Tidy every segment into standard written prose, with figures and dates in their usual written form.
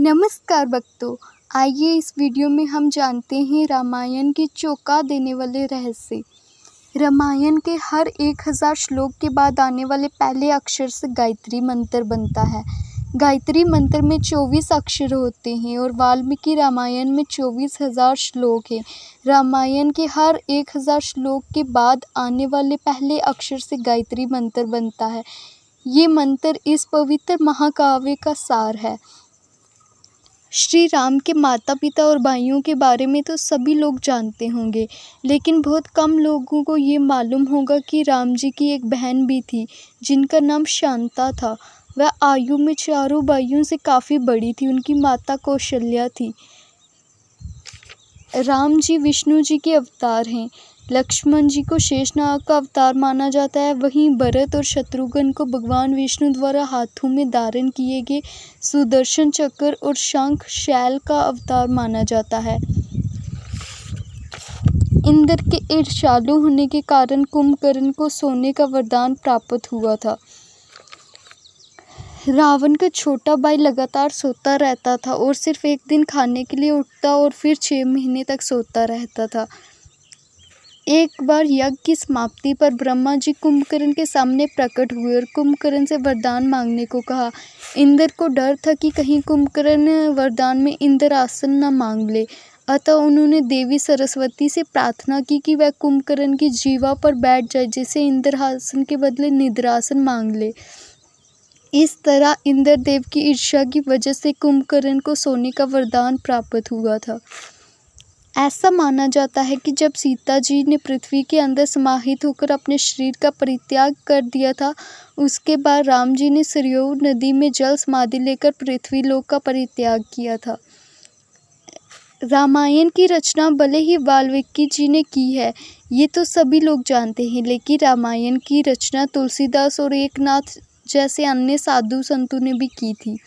नमस्कार भक्तों, आइए इस वीडियो में हम जानते हैं रामायण के चौंका देने वाले रहस्य। रामायण के हर 1000 श्लोक के बाद आने वाले पहले अक्षर से गायत्री मंत्र बनता है। गायत्री मंत्र में 24 अक्षर होते हैं और वाल्मीकि रामायण में 24,000 श्लोक हैं। रामायण के हर 1000 श्लोक के बाद आने वाले पहले अक्षर से गायत्री मंत्र बनता है। ये मंत्र इस पवित्र महाकाव्य का सार है। श्री राम के माता पिता और भाइयों के बारे में तो सभी लोग जानते होंगे, लेकिन बहुत कम लोगों को ये मालूम होगा कि राम जी की एक बहन भी थी जिनका नाम शांता था। वह आयु में चारों भाइयों से काफ़ी बड़ी थी। उनकी माता कौशल्या थी। राम जी विष्णु जी के अवतार हैं। लक्ष्मण जी को शेषनाग का अवतार माना जाता है। वहीं भरत और शत्रुघ्न को भगवान विष्णु द्वारा हाथों में धारण किए गए सुदर्शन चक्र और शंख शैल का अवतार माना जाता है। इंद्र के ईर्ष्यालु होने के कारण कुंभकर्ण को सोने का वरदान प्राप्त हुआ था। रावण का छोटा भाई लगातार सोता रहता था और सिर्फ एक दिन खाने के लिए उठता और फिर 6 महीने तक सोता रहता था। एक बार यज्ञ की समाप्ति पर ब्रह्मा जी कुंभकर्ण के सामने प्रकट हुए और कुंभकर्ण से वरदान मांगने को कहा। इंद्र को डर था कि कहीं कुंभकर्ण वरदान में इंद्रासन न मांग ले, अतः उन्होंने देवी सरस्वती से प्रार्थना की कि वह कुंभकर्ण की जीवा पर बैठ जाए, जिसे इंद्रासन के बदले निद्रासन मांग ले। इस तरह इंद्रदेव की ईर्ष्या की वजह से कुंभकर्ण को सोने का वरदान प्राप्त हुआ था। ऐसा माना जाता है कि जब सीता जी ने पृथ्वी के अंदर समाहित होकर अपने शरीर का परित्याग कर दिया था, उसके बाद राम जी ने सरयू नदी में जल समाधि लेकर पृथ्वी लोक का परित्याग किया था। रामायण की रचना भले ही वाल्मीकि जी ने की है, ये तो सभी लोग जानते हैं, लेकिन रामायण की रचना तुलसीदास और एकनाथ जैसे अन्य साधु संतों ने भी की थी।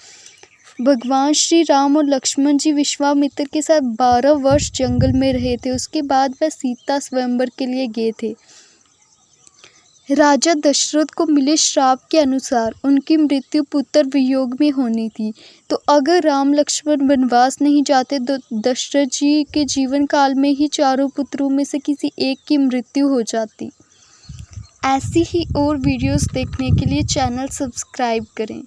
भगवान श्री राम और लक्ष्मण जी विश्वामित्र के साथ 12 वर्ष जंगल में रहे थे। उसके बाद वह सीता स्वयंवर के लिए गए थे। राजा दशरथ को मिले श्राप के अनुसार उनकी मृत्यु पुत्र वियोग में होनी थी। तो अगर राम लक्ष्मण वनवास नहीं जाते तो दशरथ जी के जीवन काल में ही चारों पुत्रों में से किसी एक की मृत्यु हो जाती। ऐसी ही और वीडियोस देखने के लिए चैनल सब्सक्राइब करें।